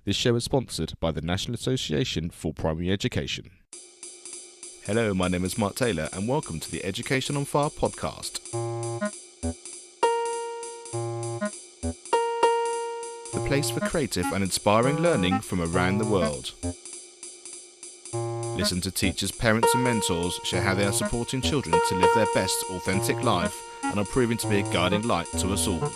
This show is sponsored by the National Association for Primary Education. Hello, my name is Mark Taylor and welcome to the Education on Fire podcast. The place for creative and inspiring learning from around the world. Listen to teachers, parents and mentors share how they are supporting children to live their best authentic life and are proving to be a guiding light to us all.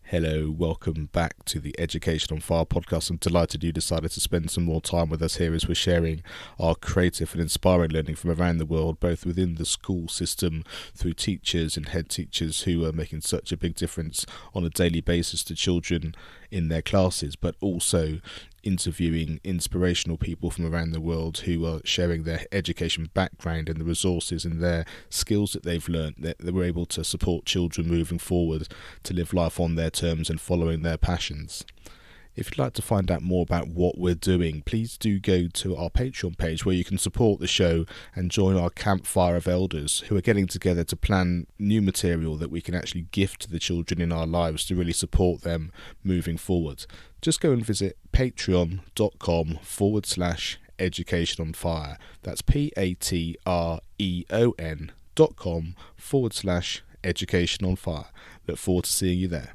Hello, welcome back to the Education on Fire podcast. I'm delighted you decided to spend some more time with us here as we're sharing our creative and inspiring learning from around the world, both within the school system, through teachers and head teachers who are making such a big difference on a daily basis to children in their classes, but also interviewing inspirational people from around the world who are sharing their education background and the resources and their skills that they've learned, that they were able to support children moving forward to live life on their terms and following their passions. If you'd like to find out more about what we're doing, please do go to our Patreon page where you can support the show and join our campfire of elders who are getting together to plan new material that we can actually gift to the children in our lives to really support them moving forward. Just go and visit patreon.com/education on fire. That's patreon.com/education on fire. Look forward to seeing you there.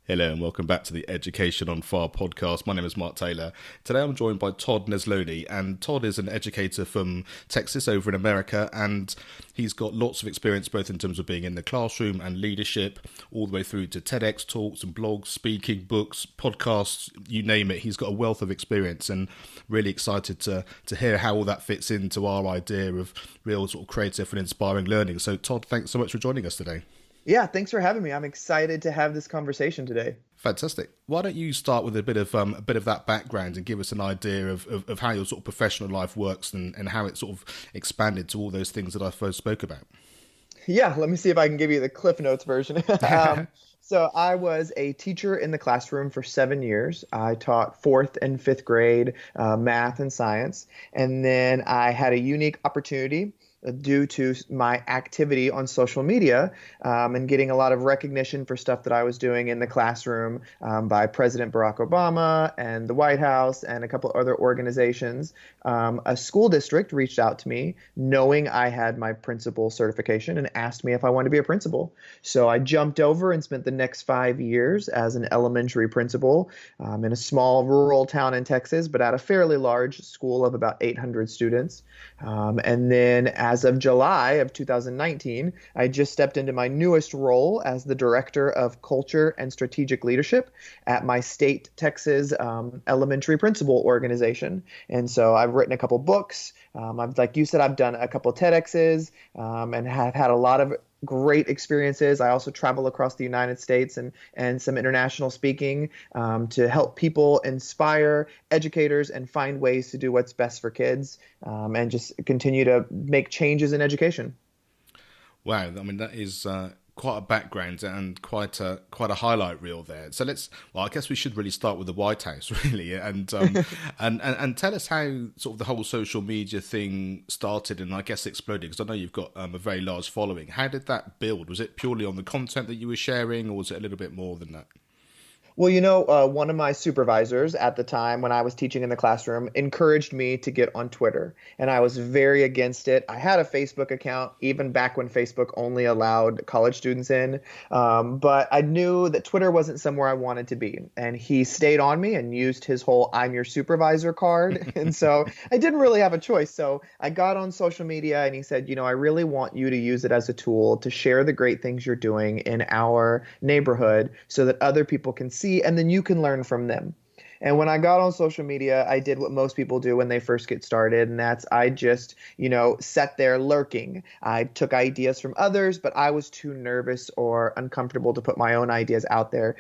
Hello and welcome back to the Education on Fire podcast. My name is Mark Taylor. Today I'm joined by Todd Nesloney, and Todd is an educator from Texas over in America, and he's got lots of experience both in terms of being in the classroom and leadership, all the way through to TEDx talks and blogs, speaking, books, podcasts, you name it. He's got a wealth of experience and really excited to hear how all that fits into our idea of real sort of creative and inspiring learning. So Todd, thanks so much for joining us today. Yeah, thanks for having me. I'm excited to have this conversation today. Fantastic. Why don't you start with a bit of that background and give us an idea of how your sort of professional life works and how it sort of expanded to all those things that I first spoke about. Yeah, let me see if I can give you the Cliff Notes version. So I was a teacher in the classroom for 7 years. I taught 4th and 5th grade math and science. And then I had a unique opportunity due to my activity on social media and getting a lot of recognition for stuff that I was doing in the classroom by President Barack Obama and the White House and a couple of other organizations. A school district reached out to me knowing I had my principal certification and asked me if I wanted to be a principal. So I jumped over and spent the next 5 years as an elementary principal in a small rural town in Texas, but at a fairly large school of about 800 students. And then as of July of 2019, I just stepped into my newest role as the Director of Culture and Strategic Leadership at my state Texas elementary principal organization. And so I've written a couple books. Like you said, I've done a couple TEDx's and have had a lot of great experiences. I also travel across the United States and some international speaking to help people inspire educators and find ways to do what's best for kids and just continue to make changes in education. Wow. I mean, that is quite a background and quite a highlight reel there. So I guess we should really start with the White House, really, and and tell us how sort of the whole social media thing started and I guess exploded, because I know you've got a very large following. How did that build? Was it purely on the content that you were sharing, or was it a little bit more than that? Well, one of my supervisors at the time when I was teaching in the classroom encouraged me to get on Twitter, and I was very against it. I had a Facebook account even back when Facebook only allowed college students in, but I knew that Twitter wasn't somewhere I wanted to be, and he stayed on me and used his whole "I'm your supervisor" card, and so I didn't really have a choice. So I got on social media, and he said, I really want you to use it as a tool to share the great things you're doing in our neighborhood so that other people can see, and then you can learn from them. And when I got on social media, I did what most people do when they first get started, and that's I just, sat there lurking. I took ideas from others, but I was too nervous or uncomfortable to put my own ideas out there.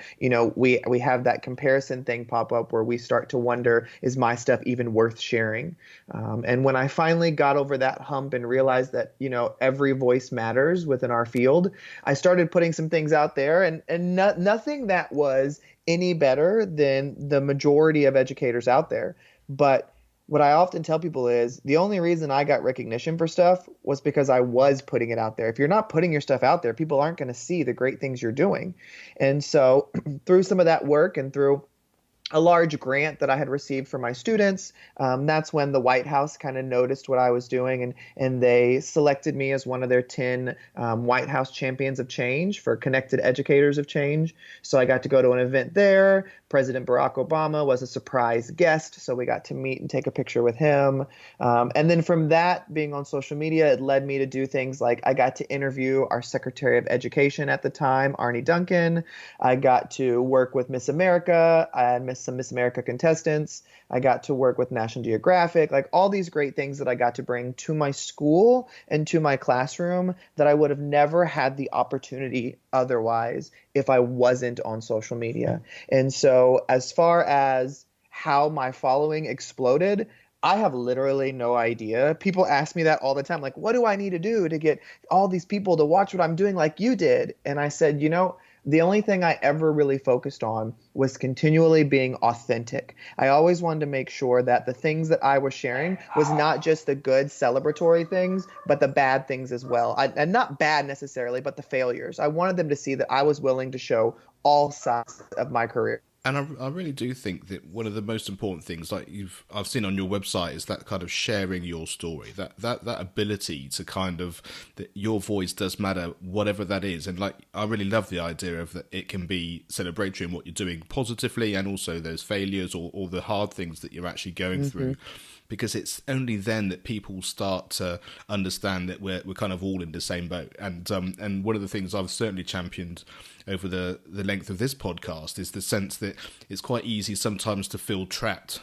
We have that comparison thing pop up where we start to wonder, is my stuff even worth sharing? And when I finally got over that hump and realized that, every voice matters within our field, I started putting some things out there, and nothing that was any better than the majority of educators out there. But what I often tell people is the only reason I got recognition for stuff was because I was putting it out there. If you're not putting your stuff out there, people aren't going to see the great things you're doing. And so through some of that work and through a large grant that I had received from my students. That's when the White House kind of noticed what I was doing, and they selected me as one of their 10 White House Champions of Change for Connected Educators of Change. So I got to go to an event there. President Barack Obama was a surprise guest, so we got to meet and take a picture with him. And then from that, being on social media, it led me to do things like I got to interview our Secretary of Education at the time, Arnie Duncan. I got to work with Miss America. I had some Miss America contestants. I got to work with National Geographic, like all these great things that I got to bring to my school and to my classroom that I would have never had the opportunity otherwise if I wasn't on social media. And so as far as how my following exploded, I have literally no idea. People ask me that all the time, like, what do I need to do to get all these people to watch what I'm doing like you did? And I said, the only thing I ever really focused on was continually being authentic. I always wanted to make sure that the things that I was sharing was not just the good celebratory things, but the bad things as well. And not bad necessarily, but the failures. I wanted them to see that I was willing to show all sides of my career. And I really do think that one of the most important things, like I've seen on your website, is that kind of sharing your story, that ability to kind of, that your voice does matter, whatever that is. And like, I really love the idea of that it can be celebratory in what you're doing positively, and also those failures or the hard things that you're actually going through. Because it's only then that people start to understand that we're kind of all in the same boat. And one of the things I've certainly championed over the length of this podcast is the sense that it's quite easy sometimes to feel trapped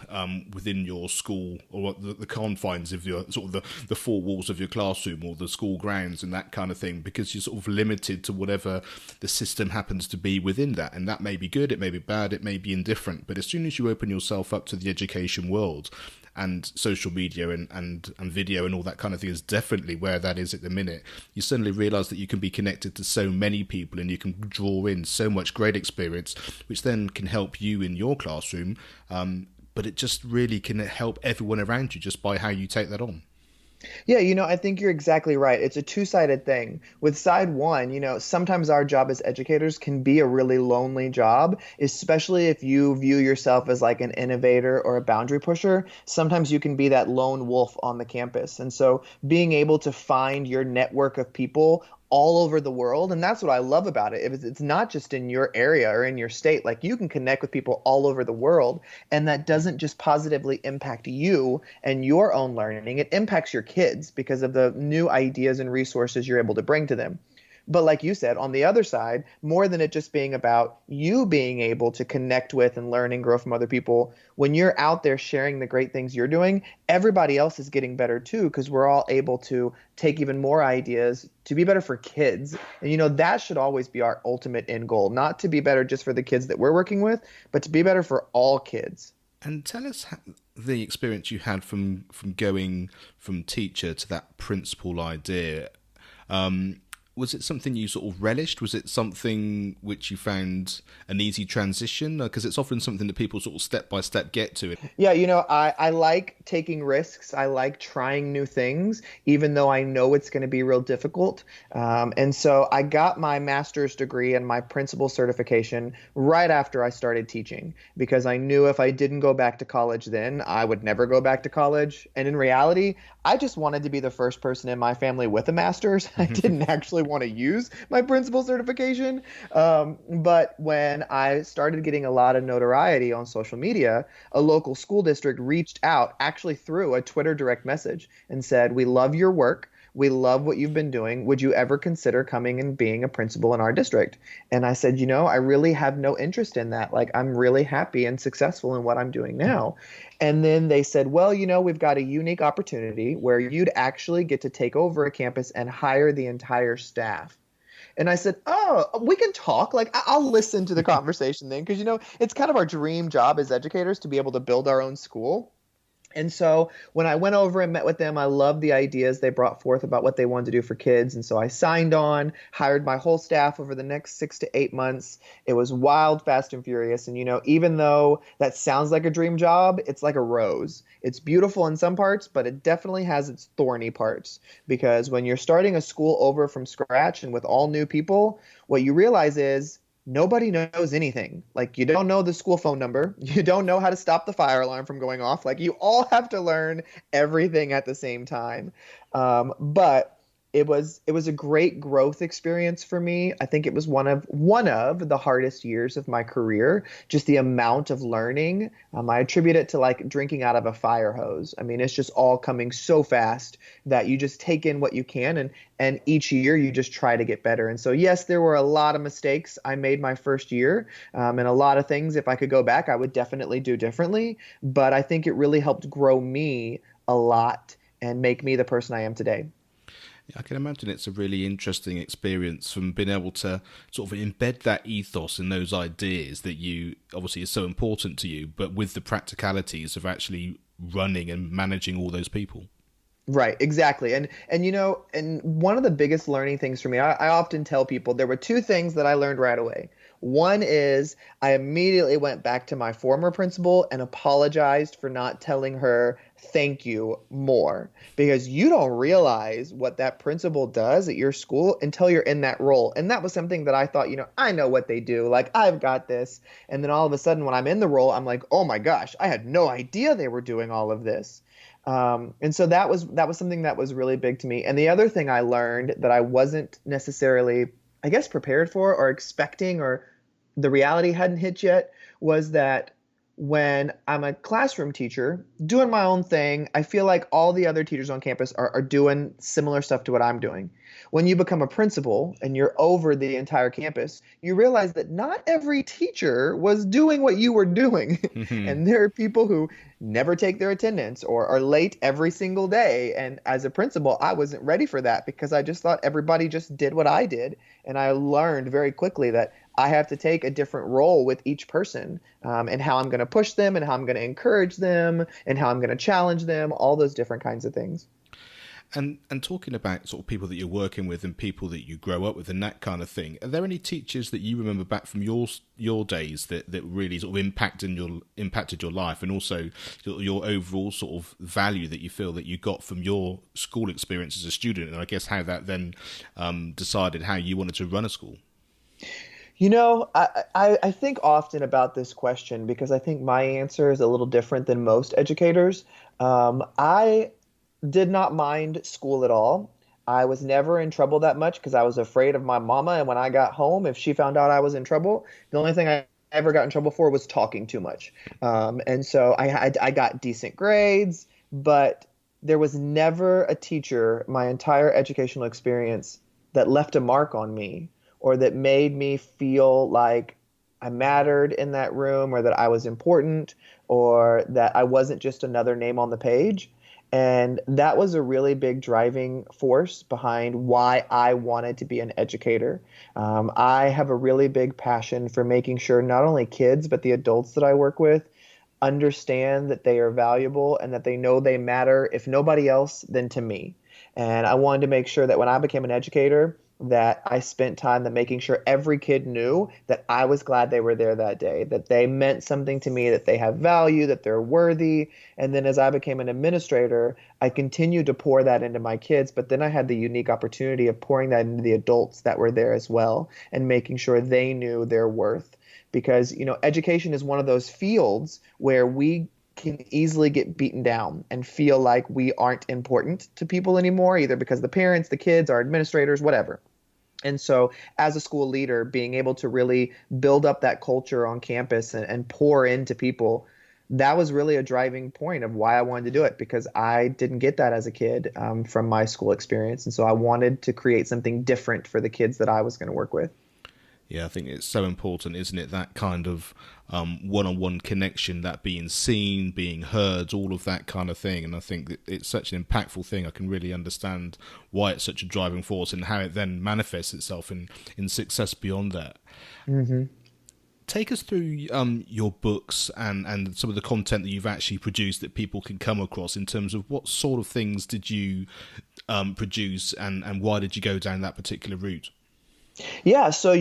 within your school, or the confines of your sort of the four walls of your classroom or the school grounds and that kind of thing, because you're sort of limited to whatever the system happens to be within that. And that may be good, it may be bad, it may be indifferent. But as soon as you open yourself up to the education world, and social media and video and all that kind of thing is definitely where that is at the minute, you suddenly realise that you can be connected to so many people and you can draw in so much great experience, which then can help you in your classroom, but it just really can help everyone around you just by how you take that on. Yeah, I think you're exactly right. It's a two-sided thing. With side one, sometimes our job as educators can be a really lonely job, especially if you view yourself as like an innovator or a boundary pusher. Sometimes you can be that lone wolf on the campus. And so being able to find your network of people all over the world. And that's what I love about it. It's not just in your area or in your state. Like, you can connect with people all over the world, and that doesn't just positively impact you and your own learning. It impacts your kids because of the new ideas and resources you're able to bring to them. But like you said, on the other side, more than it just being about you being able to connect with and learn and grow from other people, when you're out there sharing the great things you're doing, everybody else is getting better too, because we're all able to take even more ideas to be better for kids. And that should always be our ultimate end goal, not to be better just for the kids that we're working with, but to be better for all kids. And tell us the experience you had from going from teacher to that principal idea. Was it something you sort of relished? Was it something which you found an easy transition? Because it's often something that people sort of step by step get to. Yeah, I like taking risks. I like trying new things, even though I know it's going to be real difficult. And so I got my master's degree and my principal certification right after I started teaching, because I knew if I didn't go back to college then, I would never go back to college. And in reality, I just wanted to be the first person in my family with a master's. I didn't actually want to use my principal certification. But when I started getting a lot of notoriety on social media, a local school district reached out actually through a Twitter direct message and said, "We love your work. We love what you've been doing. Would you ever consider coming and being a principal in our district?" And I said, I really have no interest in that. Like, I'm really happy and successful in what I'm doing now. And then they said, well, we've got a unique opportunity where you'd actually get to take over a campus and hire the entire staff. And I said, oh, we can talk. Like, I'll listen to the conversation then, because, it's kind of our dream job as educators to be able to build our own school. And so when I went over and met with them, I loved the ideas they brought forth about what they wanted to do for kids. And so I signed on, hired my whole staff over the next 6 to 8 months. It was wild, fast, and furious. And, even though that sounds like a dream job, it's like a rose. It's beautiful in some parts, but it definitely has its thorny parts. Because when you're starting a school over from scratch and with all new people, what you realize is nobody knows anything. Like, you don't know the school phone number. You don't know how to stop the fire alarm from going off. Like, you all have to learn everything at the same time. But it was a great growth experience for me. I think it was one of the hardest years of my career. Just the amount of learning. I attribute it to like drinking out of a fire hose. I mean, it's just all coming so fast that you just take in what you can, and each year you just try to get better. And so yes, there were a lot of mistakes I made my first year, and a lot of things, if I could go back, I would definitely do differently. But I think it really helped grow me a lot and make me the person I am today. I can imagine it's a really interesting experience from being able to sort of embed that ethos and those ideas that you obviously is so important to you, but with the practicalities of actually running and managing all those people. Right, exactly. And one of the biggest learning things for me, I often tell people there were two things that I learned right away. One is I immediately went back to my former principal and apologized for not telling her thank you more, because you don't realize what that principal does at your school until you're in that role. And that was something that I thought, I know what they do. Like, I've got this. And then all of a sudden when I'm in the role, I'm like, oh my gosh, I had no idea they were doing all of this. And so that was something that was really big to me. And the other thing I learned that I wasn't necessarily, I guess, prepared for or expecting, or the reality hadn't hit yet, was that when I'm a classroom teacher doing my own thing, I feel like all the other teachers on campus are doing similar stuff to what I'm doing. When you become a principal and you're over the entire campus, you realize that not every teacher was doing what you were doing. And there are people who never take their attendance or are late every single day. And as a principal, I wasn't ready for that because I just thought everybody just did what I did. And I learned very quickly that I have to take a different role with each person, and how I'm going to push them and how I'm going to encourage them and how I'm going to challenge them, all those different kinds of things. And talking about sort of people that you're working with and people that you grow up with and that kind of thing, are there any teachers that you remember back from your days that really sort of impacted your life, and also your overall sort of value that you feel that you got from your school experience as a student, and I guess how that then decided how you wanted to run a school? I think often about this question because I think my answer is a little different than most educators. I did not mind school at all. I was never in trouble that much because I was afraid of my mama. And when I got home, if she found out I was in trouble, the only thing I ever got in trouble for was talking too much. And so I got decent grades, but there was never a teacher my entire educational experience that left a mark on me or that made me feel like I mattered in that room, or that I was important, or that I wasn't just another name on the page. And that was a really big driving force behind why I wanted to be an educator. I have a really big passion for making sure not only kids, but the adults that I work with understand that they are valuable and that they know they matter, if nobody else, then to me. And I wanted to make sure that when I became an educator, that I spent time that making sure every kid knew that I was glad they were there that day, that they meant something to me, that they have value, that they're worthy. And then as I became an administrator, I continued to pour that into my kids, but then I had the unique opportunity of pouring that into the adults that were there as well and making sure they knew their worth. Because, education is one of those fields where we can easily get beaten down and feel like we aren't important to people anymore, either because the parents, the kids, our administrators, whatever. And so as a school leader, being able to really build up that culture on campus and pour into people, that was really a driving point of why I wanted to do it, because I didn't get that as a kid from my school experience. And so I wanted to create something different for the kids that I was going to work with. Yeah, I think it's so important, isn't it? That kind of one-on-one connection, that being seen, being heard, all of that kind of thing. And I think that it's such an impactful thing. I can really understand why it's such a driving force and how it then manifests itself in success beyond that. Mm-hmm. take us through your books and some of the content that you've actually produced that people can come across in terms of what sort of things did you produce and why did you go down that particular route? Yeah, so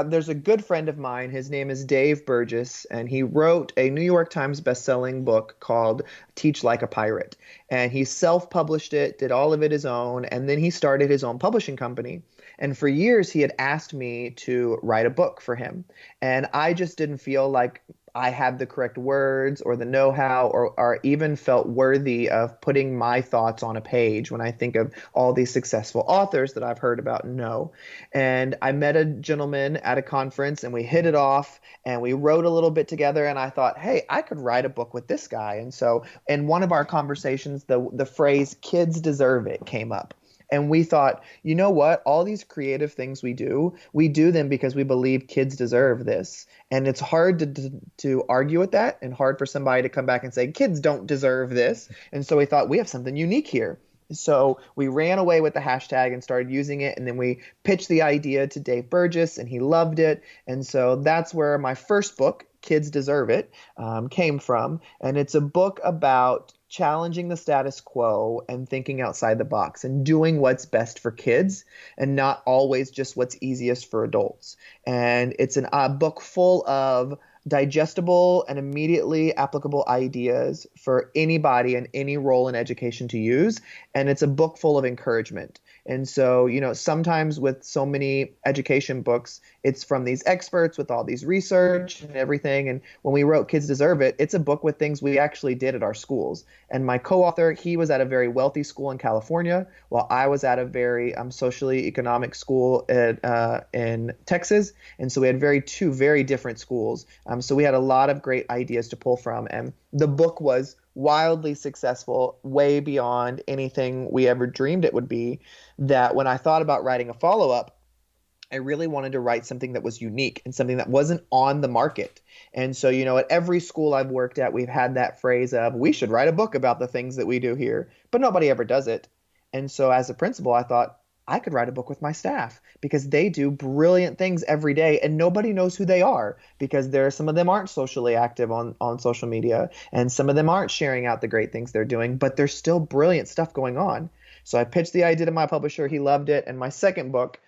there's a good friend of mine. His name is Dave Burgess, and he wrote a New York Times best-selling book called Teach Like a Pirate. And he self-published it, did all of it his own, and then he started his own publishing company. And for years, he had asked me to write a book for him. And I just didn't feel like I had the correct words or the know-how or even felt worthy of putting my thoughts on a page when I think of all these successful authors that I've heard about and know. And I met a gentleman at a conference and we hit it off and we wrote a little bit together and I thought, hey, I could write a book with this guy. And so in one of our conversations, the phrase kids deserve it came up. And we thought, you know what? All these creative things we do them because we believe kids deserve this. And it's hard to argue with that and hard for somebody to come back and say, kids don't deserve this. And so we thought we have something unique here. So we ran away with the hashtag and started using it. And then we pitched the idea to Dave Burgess and he loved it. And so that's where my first book, Kids Deserve It, came from. And it's a book about challenging the status quo and thinking outside the box and doing what's best for kids and not always just what's easiest for adults. And it's a book full of digestible and immediately applicable ideas for anybody in any role in education to use. And it's a book full of encouragement. And so, sometimes with so many education books, it's from these experts with all these research and everything. And when we wrote Kids Deserve It, it's a book with things we actually did at our schools. And my co-author, he was at a very wealthy school in California, while I was at a very socially economic school in Texas. And so we had two very different schools. So we had a lot of great ideas to pull from. And the book was wildly successful, way beyond anything we ever dreamed it would be, that when I thought about writing a follow-up, I really wanted to write something that was unique and something that wasn't on the market. And so, at every school I've worked at, we've had that phrase of, we should write a book about the things that we do here, but nobody ever does it. And so as a principal, I thought, I could write a book with my staff because they do brilliant things every day and nobody knows who they are because some of them aren't socially active on social media and some of them aren't sharing out the great things they're doing, but there's still brilliant stuff going on. So I pitched the idea to my publisher. He loved it. And my second book,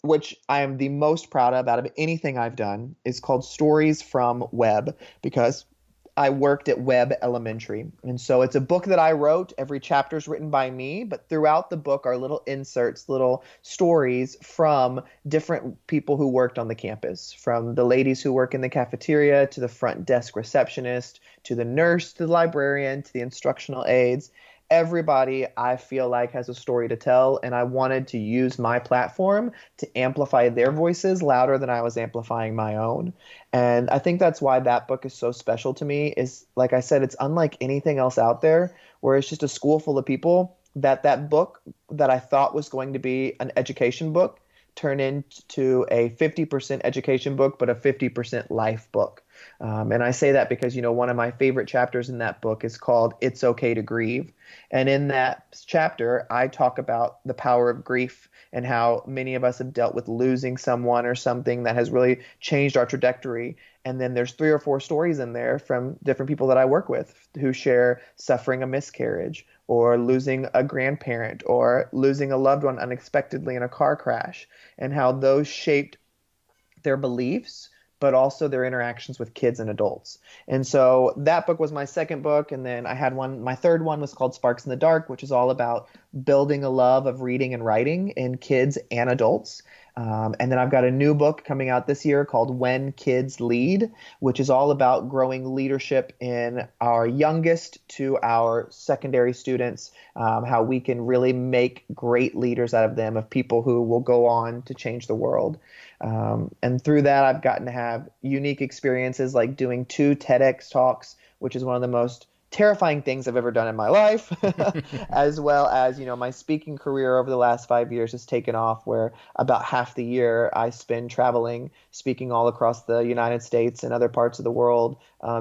which I am the most proud of out of anything I've done, is called Stories from Webb because I worked at Webb Elementary. And so it's a book that I wrote. Every chapter is written by me, but throughout the book are little inserts, little stories from different people who worked on the campus, from the ladies who work in the cafeteria to the front desk receptionist, to the nurse, to the librarian, to the instructional aides. Everybody, I feel like, has a story to tell, and I wanted to use my platform to amplify their voices louder than I was amplifying my own. And I think that's why that book is so special to me, is, like I said, it's unlike anything else out there, where it's just a school full of people that book that I thought was going to be an education book turned into a 50% education book, but a 50% life book. And I say that because, one of my favorite chapters in that book is called It's Okay to Grieve. And in that chapter, I talk about the power of grief and how many of us have dealt with losing someone or something that has really changed our trajectory. And then there's 3 or 4 stories in there from different people that I work with who share suffering a miscarriage or losing a grandparent or losing a loved one unexpectedly in a car crash, and how those shaped their beliefs, but also their interactions with kids and adults. And so that book was my second book. And then I had my third one was called Sparks in the Dark, which is all about building a love of reading and writing in kids and adults. And then I've got a new book coming out this year called When Kids Lead, which is all about growing leadership in our youngest to our secondary students, how we can really make great leaders out of them, of people who will go on to change the world. And through that, I've gotten to have unique experiences like doing 2 TEDx talks, which is one of the most terrifying things I've ever done in my life, as well as, my speaking career over the last 5 years has taken off, where about half the year I spend traveling, speaking all across the United States and other parts of the world,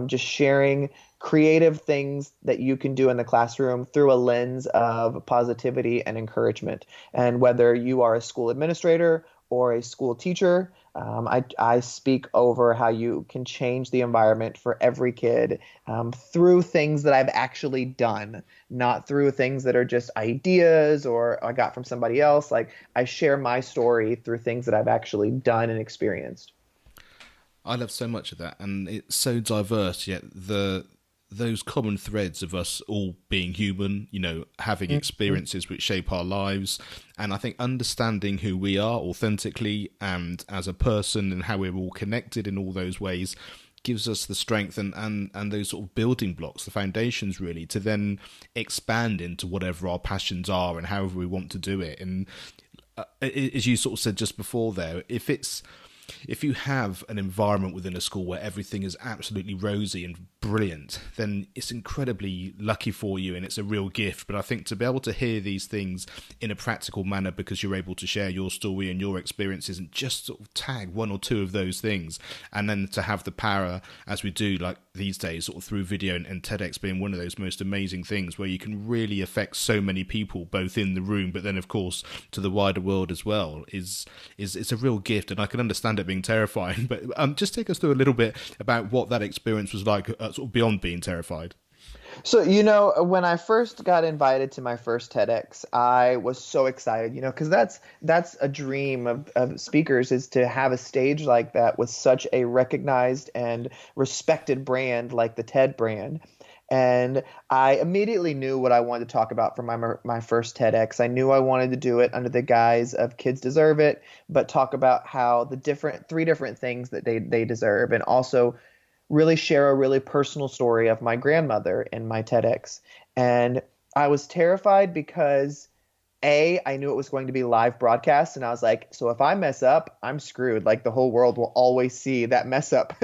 just sharing creative things that you can do in the classroom through a lens of positivity and encouragement. And whether you are a school administrator or a school teacher, I speak over how you can change the environment for every kid through things that I've actually done, not through things that are just ideas or I got from somebody else. Like I share my story through things that I've actually done and experienced. I love so much of that, and it's so diverse. Yet those common threads of us all being human, having Mhm. experiences which shape our lives, and I think understanding who we are authentically and as a person and how we're all connected in all those ways gives us the strength and those sort of building blocks, the foundations really, to then expand into whatever our passions are and however we want to do it. And as you sort of said just before there, if you have an environment within a school where everything is absolutely rosy and brilliant, then it's incredibly lucky for you and it's a real gift. But I think to be able to hear these things in a practical manner because you're able to share your story and your experiences and just sort of tag one or two of those things, and then to have the power, as we do like these days, sort of through video and TEDx being one of those most amazing things where you can really affect so many people, both in the room, but then of course to the wider world as well, is it's a real gift. And I can understand it being terrifying, but just take us through a little bit about what that experience was like, sort of beyond being terrified. So, when I first got invited to my first TEDx, I was so excited, because that's a dream of speakers is to have a stage like that with such a recognized and respected brand like the TED brand. And I immediately knew what I wanted to talk about for my first TEDx. I knew I wanted to do it under the guise of kids deserve it, but talk about how the three different things that they deserve, and also really share a really personal story of my grandmother in my TEDx. And I was terrified because I knew it was going to be live broadcast, and I was like, so if I mess up, I'm screwed. Like the whole world will always see that mess up.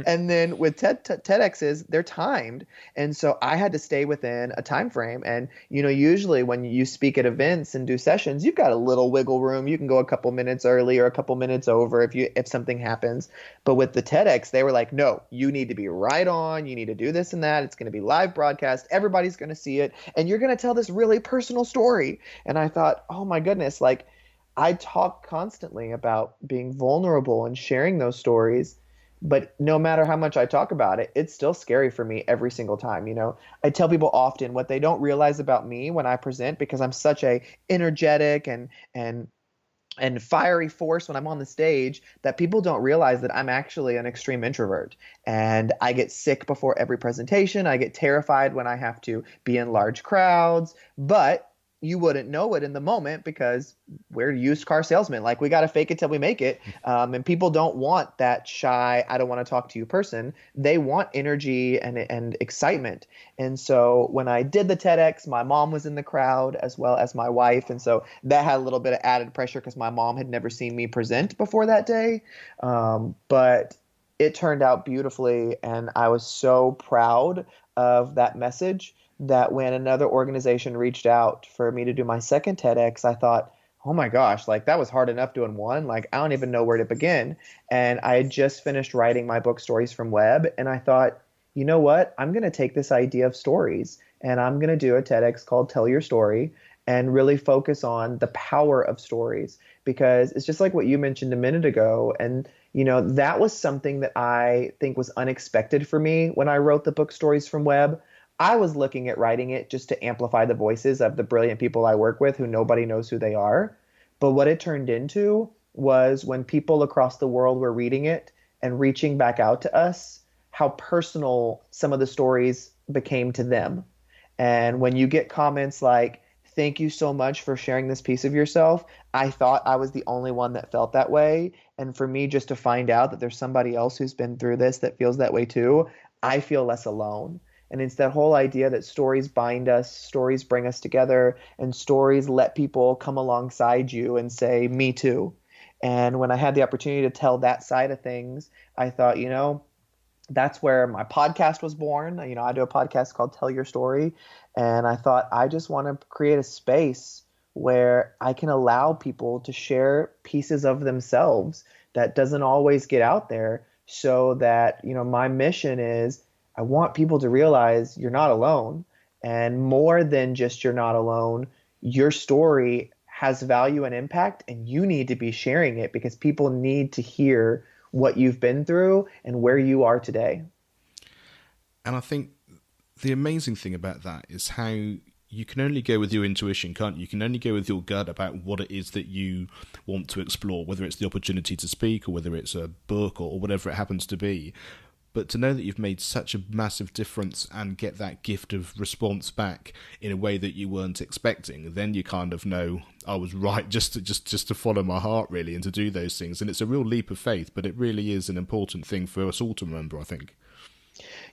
And then with TEDx's, they're timed, and so I had to stay within a time frame. And usually when you speak at events and do sessions, you've got a little wiggle room. You can go a couple minutes early or a couple minutes over if something happens. But with the TEDx, they were like, no, you need to be right on. You need to do this and that. It's going to be live broadcast. Everybody's going to see it, and you're going to tell this really personal story. And I thought, oh my goodness, like I talk constantly about being vulnerable and sharing those stories. But no matter how much I talk about it, it's still scary for me every single time. I tell people often what they don't realize about me when I present, because I'm such a energetic and fiery force when I'm on the stage, that people don't realize that I'm actually an extreme introvert. And I get sick before every presentation. I get terrified when I have to be in large crowds. But you wouldn't know it in the moment because we're used car salesmen. Like we got to fake it till we make it. And people don't want that shy, I don't want to talk to you person. They want energy and excitement. And so when I did the TEDx, my mom was in the crowd as well as my wife. And so that had a little bit of added pressure because my mom had never seen me present before that day. But it turned out beautifully. And I was so proud of that message that when another organization reached out for me to do my second TEDx, I thought, oh my gosh, like that was hard enough doing one. Like I don't even know where to begin. And I had just finished writing my book, Stories from Web. And I thought, you know what? I'm going to take this idea of stories and I'm going to do a TEDx called Tell Your Story and really focus on the power of stories, because it's just like what you mentioned a minute ago. And, that was something that I think was unexpected for me when I wrote the book, Stories from Web. I was looking at writing it just to amplify the voices of the brilliant people I work with who nobody knows who they are. But what it turned into was when people across the world were reading it and reaching back out to us, how personal some of the stories became to them. And when you get comments like, thank you so much for sharing this piece of yourself, I thought I was the only one that felt that way. And for me, just to find out that there's somebody else who's been through this that feels that way too, I feel less alone. And it's that whole idea that stories bind us, stories bring us together, and stories let people come alongside you and say, me too. And when I had the opportunity to tell that side of things, I thought, that's where my podcast was born. I do a podcast called Tell Your Story. And I thought, I just want to create a space where I can allow people to share pieces of themselves that doesn't always get out there, so that, my mission is I want people to realize you're not alone. And more than just you're not alone, your story has value and impact, and you need to be sharing it because people need to hear what you've been through and where you are today. And I think the amazing thing about that is how you can only go with your intuition, can't you? You can only go with your gut about what it is that you want to explore, whether it's the opportunity to speak or whether it's a book or whatever it happens to be. But to know that you've made such a massive difference and get that gift of response back in a way that you weren't expecting, then you kind of know I was right just to follow my heart, really, and to do those things. And it's a real leap of faith, but it really is an important thing for us all to remember, I think.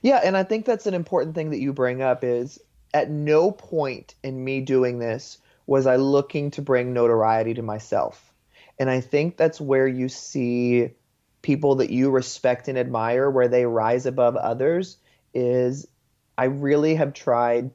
Yeah, and I think that's an important thing that you bring up is at no point in me doing this was I looking to bring notoriety to myself. And I think that's where you see people that you respect and admire, where they rise above others, is I really have tried,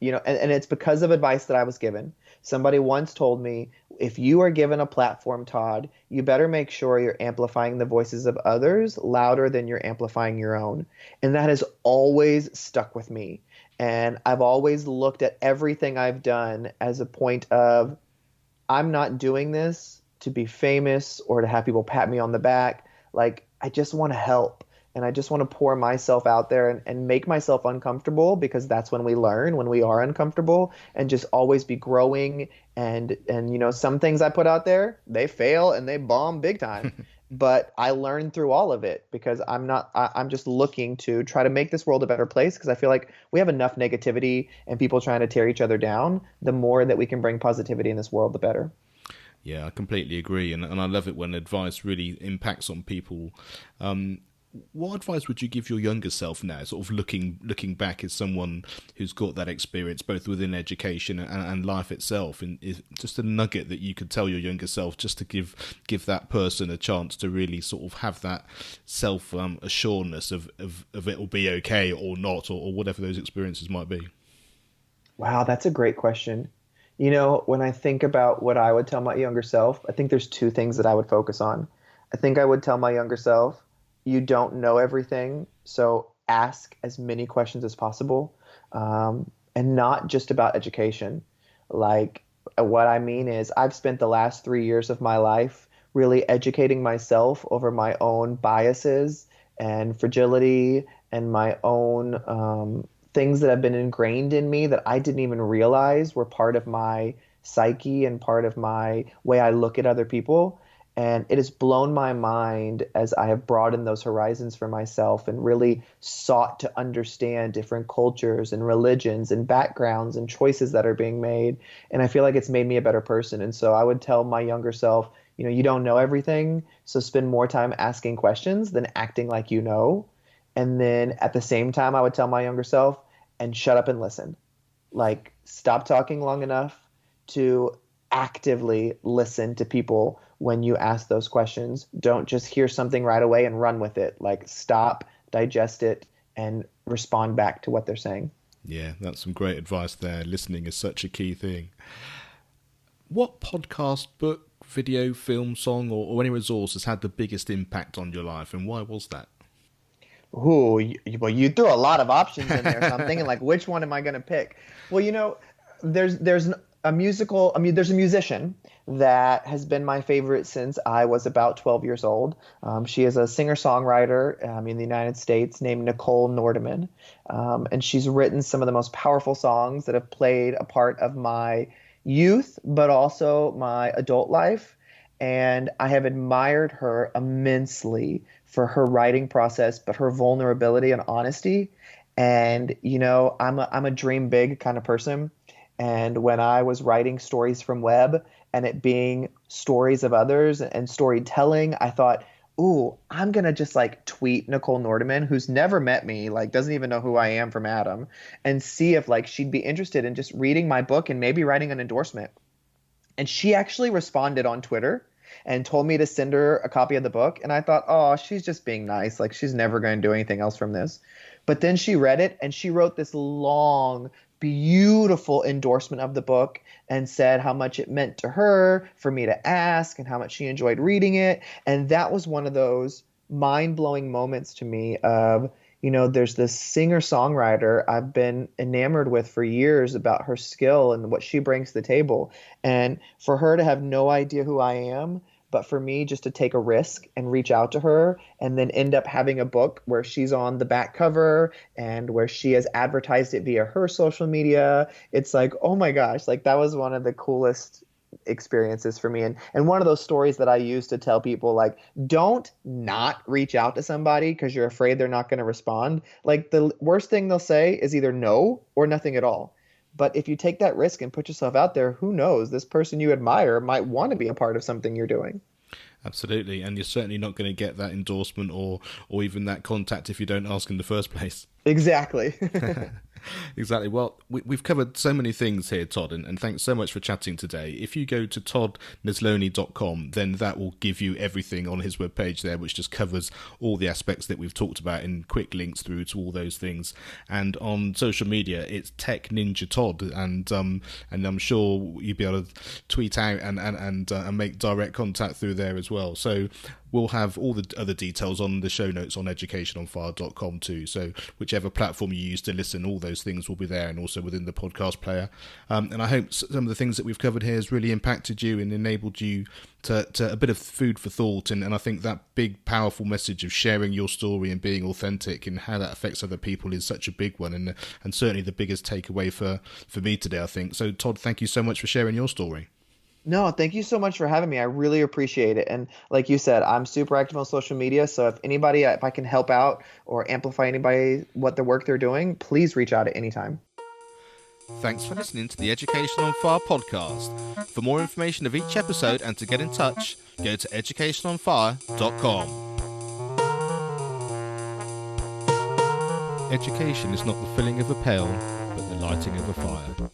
and it's because of advice that I was given. Somebody once told me, if you are given a platform, Todd, you better make sure you're amplifying the voices of others louder than you're amplifying your own. And that has always stuck with me. And I've always looked at everything I've done as a point of, I'm not doing this to be famous or to have people pat me on the back. Like, I just want to help. And I just want to pour myself out there and make myself uncomfortable, because that's when we learn, when we are uncomfortable, and just always be growing. And some things I put out there, they fail and they bomb big time. But I learn through all of it because I'm just looking to try to make this world a better place, because I feel like we have enough negativity and people trying to tear each other down. The more that we can bring positivity in this world, the better. Yeah, I completely agree. And I love it when advice really impacts on people. What advice would you give your younger self now, sort of looking back as someone who's got that experience both within education and life itself, and is just a nugget that you could tell your younger self just to give that person a chance to really sort of have that self assuredness of it will be okay or not, or whatever those experiences might be? Wow, that's a great question. When I think about what I would tell my younger self, I think there's two things that I would focus on. I think I would tell my younger self, you don't know everything, so ask as many questions as possible, and not just about education. Like, what I mean is, I've spent the last 3 years of my life really educating myself over my own biases and fragility and my own things that have been ingrained in me that I didn't even realize were part of my psyche and part of my way I look at other people. And it has blown my mind as I have broadened those horizons for myself and really sought to understand different cultures and religions and backgrounds and choices that are being made. And I feel like it's made me a better person. And so I would tell my younger self, you don't know everything, so spend more time asking questions than acting like you know. And then at the same time, I would tell my younger self, and shut up and listen. Like, stop talking long enough to actively listen to people when you ask those questions. Don't just hear something right away and run with it. Like, stop, digest it, and respond back to what they're saying. Yeah, that's some great advice there. Listening is such a key thing. What podcast, book, video, film, song, or any resource has had the biggest impact on your life, and why was that? Ooh, well, you threw a lot of options in there, so I'm thinking, like, which one am I going to pick? Well, there's a musical. I mean, there's a musician that has been my favorite since I was about 12 years old. She is a singer-songwriter in the United States named Nicole Nordeman, and she's written some of the most powerful songs that have played a part of my youth, but also my adult life. And I have admired her immensely for her writing process, but her vulnerability and honesty. And I'm a dream big kind of person. And when I was writing stories from web and it being stories of others and storytelling, I thought, ooh, I'm gonna just like tweet Nicole Nordeman, who's never met me, like doesn't even know who I am from Adam, and see if like she'd be interested in just reading my book and maybe writing an endorsement. And she actually responded on Twitter and told me to send her a copy of the book. And I thought, oh, she's just being nice. Like, she's never going to do anything else from this. But then she read it and she wrote this long, beautiful endorsement of the book and said how much it meant to her for me to ask and how much she enjoyed reading it. And that was one of those mind-blowing moments to me of, there's this singer-songwriter I've been enamored with for years about her skill and what she brings to the table. And for her to have no idea who I am, but for me just to take a risk and reach out to her and then end up having a book where she's on the back cover and where she has advertised it via her social media, it's like, oh my gosh, like that was one of the coolest experiences for me, and one of those stories that I use to tell people, like, don't not reach out to somebody because you're afraid they're not going to respond. Like, the worst thing they'll say is either no or nothing at all. But if you take that risk and put yourself out there, who knows, this person you admire might want to be a part of something you're doing. Absolutely, and you're certainly not going to get that endorsement or even that contact if you don't ask in the first place. Exactly. Exactly. Well, we've covered so many things here, Todd, and thanks so much for chatting today. If you go to toddnesloney.com, then that will give you everything on his webpage there, which just covers all the aspects that we've talked about in quick links through to all those things. And on social media, it's Tech Ninja Todd, and I'm sure you'll be able to tweet out and make direct contact through there as well. So we'll have all the other details on the show notes on educationonfire.com too. So whichever platform you use to listen, all those things will be there, and also within the podcast player. And I hope some of the things that we've covered here has really impacted you and enabled you to a bit of food for thought. And I think that big, powerful message of sharing your story and being authentic and how that affects other people is such a big one, and certainly the biggest takeaway for me today, I think. So Todd, thank you so much for sharing your story. No, thank you so much for having me. I really appreciate it. And like you said, I'm super active on social media. So if I can help out or amplify anybody, what the work they're doing, please reach out at any time. Thanks for listening to the Education on Fire podcast. For more information of each episode and to get in touch, go to educationonfire.com. Education is not the filling of a pail, but the lighting of a fire.